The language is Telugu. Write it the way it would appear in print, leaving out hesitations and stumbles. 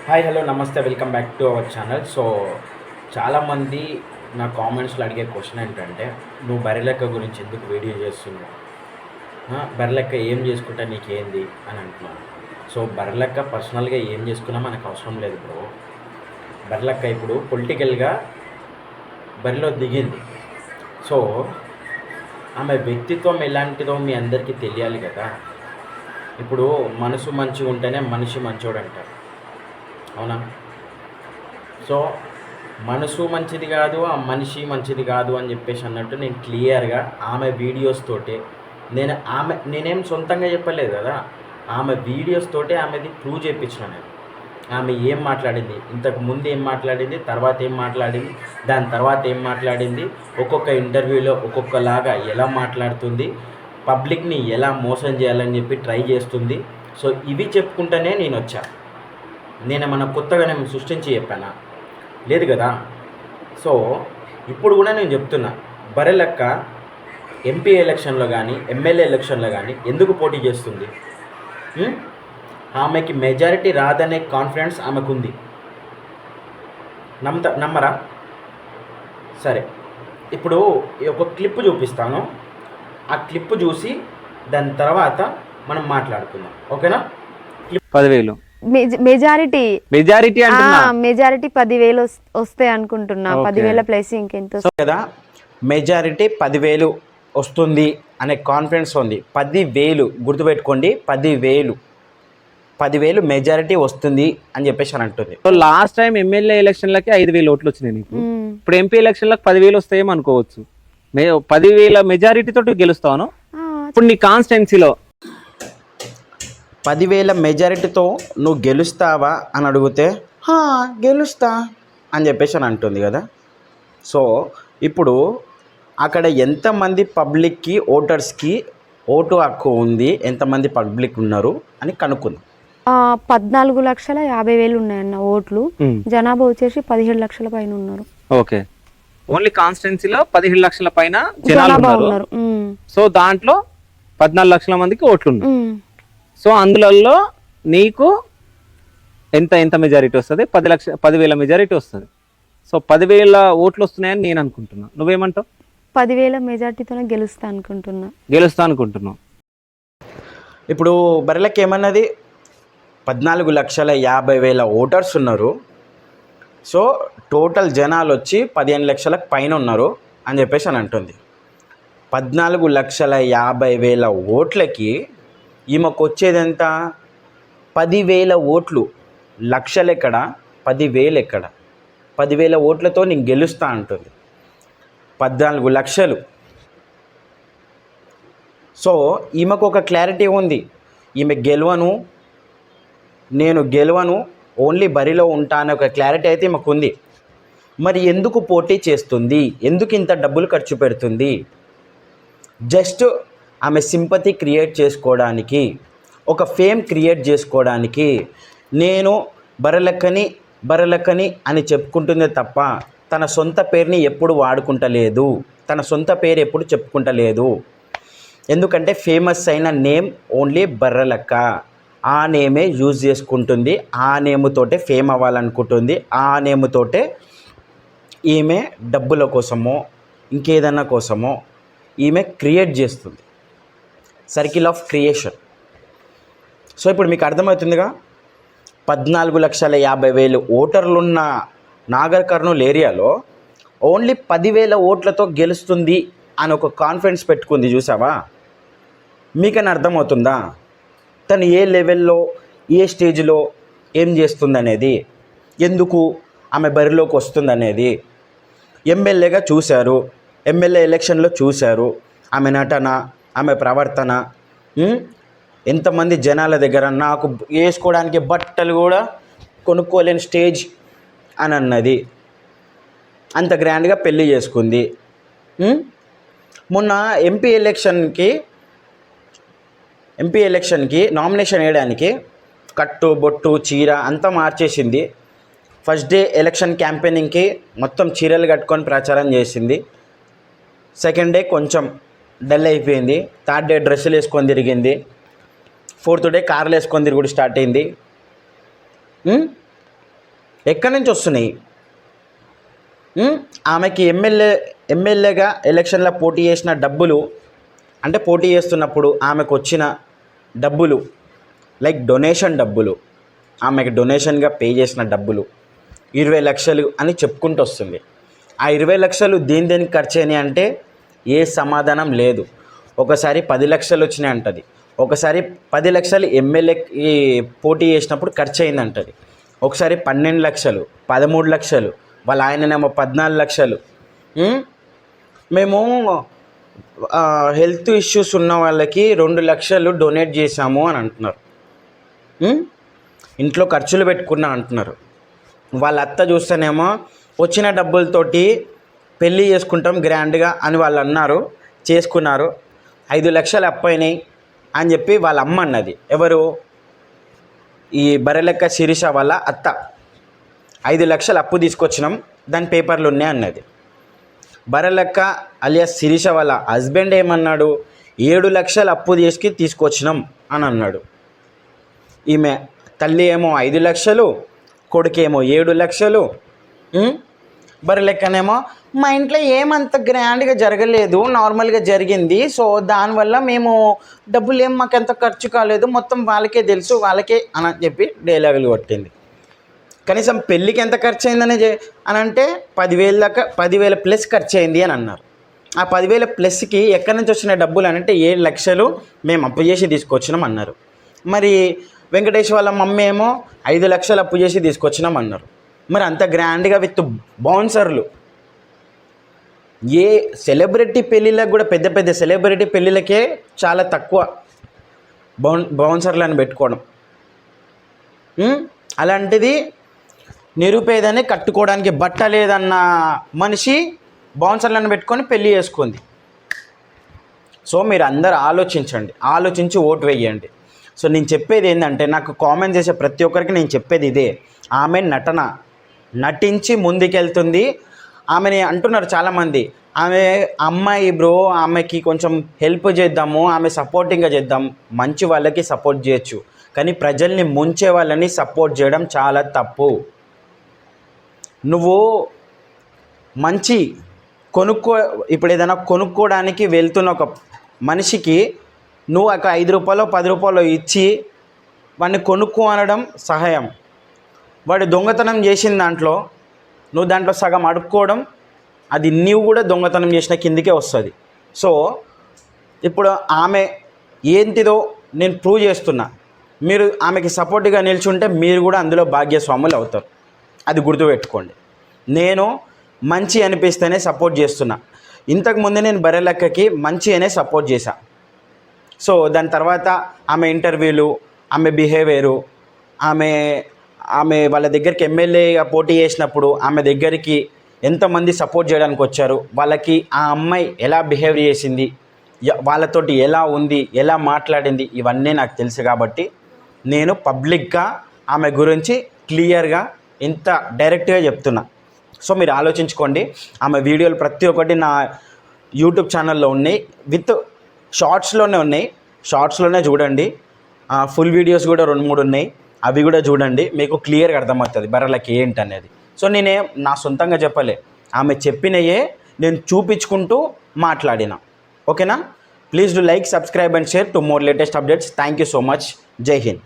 హాయ్ హలో నమస్తే welcome back to our channel. So చాలామంది నా కామెంట్స్లో అడిగే క్వశ్చన్ ఏంటంటే, నువ్వు బర్రెలెక్క గురించి ఎందుకు వీడియో చేస్తున్నావు, బర్రెలెక్క ఏం చేసుకుంటా నీకేంది అని అంటున్నాను. సో బర్రెలెక్క పర్సనల్గా ఏం చేసుకున్నా మనకు అవసరం లేదు బ్రో. బర్రెలెక్క ఇప్పుడు పొలిటికల్గా బరిలో దిగింది. సో ఆమె వ్యక్తిత్వం ఎలాంటిదో మీ అందరికీ తెలియాలి కదా. ఇప్పుడు మనసు మంచిగా ఉంటేనే మనిషి మంచోడు అంటారు, అవునా? సో మనసు మంచిది కాదు, ఆ మనిషి మంచిది కాదు అని చెప్పేసి అన్నట్టు నేను క్లియర్గా ఆమె వీడియోస్ తోటే నేనేం సొంతంగా చెప్పలేదు కదా, ఆమె వీడియోస్ తోటే ఆమెది ప్రూవ్ చేయించిన నేను. ఆమె ఏం మాట్లాడింది, ఇంతకు ముందు ఏం మాట్లాడింది, తర్వాత ఏం మాట్లాడింది, దాని తర్వాత ఏం మాట్లాడింది, ఒక్కొక్క ఇంటర్వ్యూలో ఒక్కొక్కలాగా ఎలా మాట్లాడుతుంది, పబ్లిక్ని ఎలా మోసం చేయాలని చెప్పి ట్రై చేస్తుంది. సో ఇవి చెప్పుకుంటూనే నేను వచ్చా. నేనేమన్నా కొత్తగా నేను సృష్టించి చెప్పానా? లేదు కదా. సో ఇప్పుడు కూడా నేను చెప్తున్నా, బర్రెలెక్క ఎంపీ ఎలక్షన్లో కానీ ఎమ్మెల్యే ఎలక్షన్లో కానీ ఎందుకు పోటీ చేస్తుంది? ఆమెకి మెజారిటీ రాదనే కాన్ఫిడెన్స్ ఆమెకుంది. నమ్మరా? సరే, ఇప్పుడు ఒక క్లిప్ చూపిస్తాను. ఆ క్లిప్ చూసి దాని తర్వాత మనం మాట్లాడుకుందాం, ఓకేనా? 10,000 మెజారిటీ అంటున్నా. మెజారిటీ 10,000 వస్తాయి అనుకుంటున్నా. 10,000 ప్లస్ ఇంకెంత కదా. మెజారిటీ 10,000 వస్తుంది అనే కాన్ఫిడెన్స్ ఉంది. 10,000 గుర్తుపెట్టుకోండి, 10,000 మెజారిటీ వస్తుంది అని చెప్పేసి అని అంటుంది. సో లాస్ట్ టైం ఎమ్మెల్యే ఎలక్షన్లకి 5,000 ఓట్లు వచ్చినాయి నీకు. ఇప్పుడు ఎంపీ ఎలక్షన్లకు 10,000 వస్తాయేమో అనుకోవచ్చు. 10,000 మెజారిటీ తోటి గెలుస్తాను. ఇప్పుడు నీ కాన్స్టిట్యున్సీలో 10,000 మెజారిటీతో నువ్వు గెలుస్తావా అని అడిగితే గెలుస్తా అని చెప్పేసి అని అంటుంది కదా. సో ఇప్పుడు అక్కడ ఎంతమంది పబ్లిక్కి, ఓటర్స్కి ఓటు హక్కు ఉంది, ఎంతమంది పబ్లిక్ ఉన్నారు అని కనుక్కుందాం. 14,50,000 ఉన్నాయన్న ఓట్లు. జనాభా వచ్చేసి 17 లక్షల పైన ఉన్నారు. ఓకే, ఓన్లీ కాన్స్టిట్యున్సీలో 17 లక్షల పైన జనాభా ఉన్నారు. సో దాంట్లో 14 లక్షల మందికి ఓట్లు ఉన్నాయి. సో అందులో నీకు ఎంత మెజారిటీ వస్తుంది? 10,000 మెజారిటీ వస్తుంది. సో 10,000 ఓట్లు వస్తున్నాయని నేను అనుకుంటున్నా. నువ్వేమంటావు? 10,000 మెజారిటీతోనే గెలుస్తా అనుకుంటున్నావు. ఇప్పుడు బర్రెలకి ఏమన్నది, 14,50,000 ఓటర్స్ ఉన్నారు. సో టోటల్ జనాలు వచ్చి 15 లక్షలకు పైన ఉన్నారు అని చెప్పేసి అని అంటుంది. 14,50,000 ఓట్లకి ఈమెకు వచ్చేది ఎంత? 10,000 ఓట్లు. లక్షలు ఎక్కడ, 10,000 ఎక్కడ? 10,000 ఓట్లతో నేను గెలుస్తా అంటుంది. 14 లక్షలు. సో ఈమెకు ఒక క్లారిటీ ఉంది, ఈమె నేను గెలవను, ఓన్లీ బరిలో ఉంటాను ఒక క్లారిటీ అయితే ఈమెకు ఉంది. మరి ఎందుకు పోటీ చేస్తుంది? ఎందుకు ఇంత డబ్బులు ఖర్చు పెడుతుంది? జస్ట్ ఆమె సింపతి క్రియేట్ చేసుకోవడానికి, ఒక ఫేమ్ క్రియేట్ చేసుకోవడానికి నేను బర్రెలెక్కని అని చెప్పుకుంటుందే తప్ప తన సొంత పేరుని ఎప్పుడు వాడుకుంటలేదు, తన సొంత పేరు ఎప్పుడు చెప్పుకుంటలేదు. ఎందుకంటే ఫేమస్ అయిన నేమ్ ఓన్లీ బర్రెలెక్క. ఆ నేమే యూజ్ చేసుకుంటుంది, ఆ నేముతోటే ఫేమ్ అవ్వాలనుకుంటుంది, ఆ నేముతోటే ఈమె డబ్బుల కోసమో ఇంకేదన్నా కోసమో ఈమె క్రియేట్ చేస్తుంది. Circle of creation. సో ఇప్పుడు మీకు అర్థమవుతుందిగా, 14,50,000 ఓటర్లున్న నాగర్ కర్నూల్ ఏరియాలో ఓన్లీ 10,000 ఓట్లతో గెలుస్తుంది అని ఒక కాన్ఫిడెన్స్ పెట్టుకుంది. చూసావా? మీకని అర్థమవుతుందా తను ఏ లెవెల్లో, ఏ స్టేజ్లో ఏం చేస్తుందనేది, ఎందుకు ఆమె బరిలోకి వస్తుందనేది. ఎమ్మెల్యేగా చూశారు, ఎమ్మెల్యే ఎలక్షన్లో చూశారు ఆమె నటన, ఆమె ప్రవర్తన. ఎంతమంది జనాల దగ్గర నాకు వేసుకోవడానికి బట్టలు కూడా కొనుక్కోలేని స్టేజ్ అని అన్నది. అంత గ్రాండ్గా పెళ్ళి చేసుకుంది. మొన్న ఎంపీ ఎలక్షన్కి నామినేషన్ వేయడానికి కట్టు, బొట్టు, చీర అంతా మార్చేసింది. ఫస్ట్ డే ఎలక్షన్ క్యాంపెయినింగ్కి మొత్తం చీరలు కట్టుకొని ప్రచారం చేసింది. సెకండ్ డే కొంచెం డల్ అయిపోయింది. థర్డ్ డే డ్రెస్సులు వేసుకొని తిరిగింది. 4th డే కార్లు వేసుకొని తిరుగుడు స్టార్ట్ అయింది. ఎక్కడి నుంచి వస్తున్నాయి? ఆమెకి ఎమ్మెల్యేగా ఎలక్షన్లో పోటీ చేసిన డబ్బులు, అంటే పోటీ చేస్తున్నప్పుడు ఆమెకు వచ్చిన డబ్బులు, లైక్ డొనేషన్ డబ్బులు, ఆమెకు డొనేషన్గా పే చేసిన డబ్బులు 20 లక్షలు అని చెప్పుకుంటూ వస్తుంది. ఆ 20 లక్షలు దేనికి ఖర్చు అయినాయి అంటే ఏ సమాధానం లేదు. ఒకసారి 10 లక్షలు వచ్చినాయి అంటది, ఒకసారి 10 లక్షలు ఎమ్మెల్యేకి పోటీ చేసినప్పుడు ఖర్చు అయిందంటది, ఒకసారి 12 లక్షలు, 13 లక్షలు, వాళ్ళ ఆయననేమో 14 లక్షలు. మేము హెల్త్ ఇష్యూస్ ఉన్న వాళ్ళకి 2 లక్షలు డొనేట్ చేశాము అని అంటున్నారు. ఇంట్లో ఖర్చులు పెట్టుకున్నా అంటున్నారు. వాళ్ళ అత్త చూస్తేనేమో వచ్చిన డబ్బులతోటి పెళ్ళి చేసుకుంటాం గ్రాండ్గా అని వాళ్ళు అన్నారు, చేసుకున్నారు. 5 లక్షలు అప్పయినాయి అని చెప్పి వాళ్ళ అమ్మ అన్నది. ఎవరు? ఈ బరెలెక్క శిరీష వాళ్ళ అత్త. 5 లక్షలు అప్పు తీసుకొచ్చినాం, దాని పేపర్లు ఉన్నాయి అన్నది. బరెలెక్క అలియాస్ శిరీష వాళ్ళ హస్బెండ్ ఏమన్నాడు? 7 లక్షలు అప్పు తీసుకొచ్చినాం అని అన్నాడు. ఈమె తల్లి ఏమో 5 లక్షలు, కొడుకేమో 7 లక్షలు. బరెలెక్కనేమో మా ఇంట్లో ఏమంత గ్రాండ్గా జరగలేదు, నార్మల్గా జరిగింది, సో దానివల్ల మేము డబ్బులు మాకు ఎంత ఖర్చు కాలేదు, మొత్తం వాళ్ళకే తెలుసు, వాళ్ళకే అని చెప్పి డైలాగులు కొట్టింది. కనీసం పెళ్ళికి ఎంత ఖర్చు అయిందని అని అంటే 10,000 దాకా, 10,000 ప్లస్ ఖర్చు అయింది అని అన్నారు. ఆ 10,000 ప్లస్కి ఎక్కడి నుంచి వచ్చిన డబ్బులు అని అంటే 7 లక్షలు మేము అప్పు చేసి తీసుకొచ్చినాం అన్నారు. మరి వెంకటేష్ వాళ్ళ మమ్మీ ఏమో 5 లక్షలు అప్పు చేసి తీసుకొచ్చినాం అన్నారు. మరి అంత గ్రాండ్గా విత్ బౌన్సర్లు, ఏ సెలబ్రిటీ పెళ్ళిళ్ళకి కూడా, పెద్ద పెద్ద సెలబ్రిటీ పెళ్ళిళ్ళకే చాలా తక్కువ బౌన్సర్లను పెట్టుకోవడం. అలాంటిది నిరుపేదని కట్టుకోవడానికి బట్ట లేదన్న మనిషి బౌన్సర్లను పెట్టుకొని పెళ్ళి చేసుకుంది. సో మీరు అందరు ఆలోచించండి, ఆలోచించి ఓటు వేయండి. సో నేను చెప్పేది ఏంటంటే, నాకు కామెంట్ చేసే ప్రతి ఒక్కరికి నేను చెప్పేది ఇదే, ఆమె నటించి ముందుకెళ్తుంది. ఆమెని అంటున్నారు చాలామంది, ఆమె అమ్మాయి బ్రో, ఆమెకి కొంచెం హెల్ప్ చేద్దాము, ఆమె సపోర్టింగ్గా చేద్దాం. మంచి వాళ్ళకి సపోర్ట్ చేయొచ్చు, కానీ ప్రజల్ని ముంచే వాళ్ళని సపోర్ట్ చేయడం చాలా తప్పు. నువ్వు మంచి ఇప్పుడు ఏదైనా కొనుక్కోవడానికి వెళ్తున్న ఒక మనిషికి నువ్వు ఒక 5 రూపాయలు 10 రూపాయలు ఇచ్చి వాడిని కొనుక్కో అనడం సహాయం. వాడు దొంగతనం చేసిన దాంట్లో నువ్వు దాంట్లో సగం అడుక్కోవడం, అది నీవు కూడా దొంగతనం చేసిన కిందికే వస్తుంది. సో ఇప్పుడు ఆమె ఏంటిదో నేను ప్రూవ్ చేస్తున్నా. మీరు ఆమెకి సపోర్ట్గా నిల్చుంటే మీరు కూడా అందులో భాగ్యస్వాములు అవుతారు. అది గుర్తుపెట్టుకోండి. నేను మంచి అనిపిస్తేనే సపోర్ట్ చేస్తున్నా. ఇంతకుముందే నేను బరెలెక్కకి మంచి అనే సపోర్ట్ చేశా. సో దాని తర్వాత ఆమె ఇంటర్వ్యూలు, ఆమె బిహేవియరు, ఆమె వాళ్ళ దగ్గరికి ఎమ్మెల్యేగా పోటీ చేసినప్పుడు ఆమె దగ్గరికి ఎంతమంది సపోర్ట్ చేయడానికి వచ్చారు, వాళ్ళకి ఆ అమ్మాయి ఎలా బిహేవ్ చేసింది, వాళ్ళతోటి ఎలా ఉంది, ఎలా మాట్లాడింది, ఇవన్నీ నాకు తెలుసు. కాబట్టి నేను పబ్లిక్గా ఆమె గురించి క్లియర్గా ఇంత డైరెక్ట్గా చెప్తున్నా. సో మీరు ఆలోచించుకోండి. ఆమె వీడియోలు ప్రతి ఒక్కటి నా యూట్యూబ్ ఛానల్లో ఉన్నాయి, విత్ షార్ట్స్లోనే ఉన్నాయి, షార్ట్స్లోనే చూడండి. ఫుల్ వీడియోస్ కూడా 2-3 ఉన్నాయి, అవి కూడా చూడండి, మీకు క్లియర్గా అర్థమవుతుంది బర్రెలకి ఏంటనేది. సో నేనే నా సొంతంగా చెప్పలే, ఆమె చెప్పినయే నేను చూపించుకుంటూ మాట్లాడిన. ఓకేనా? Please do like, subscribe and share to more latest updates. Thank you so much. జై హింద్.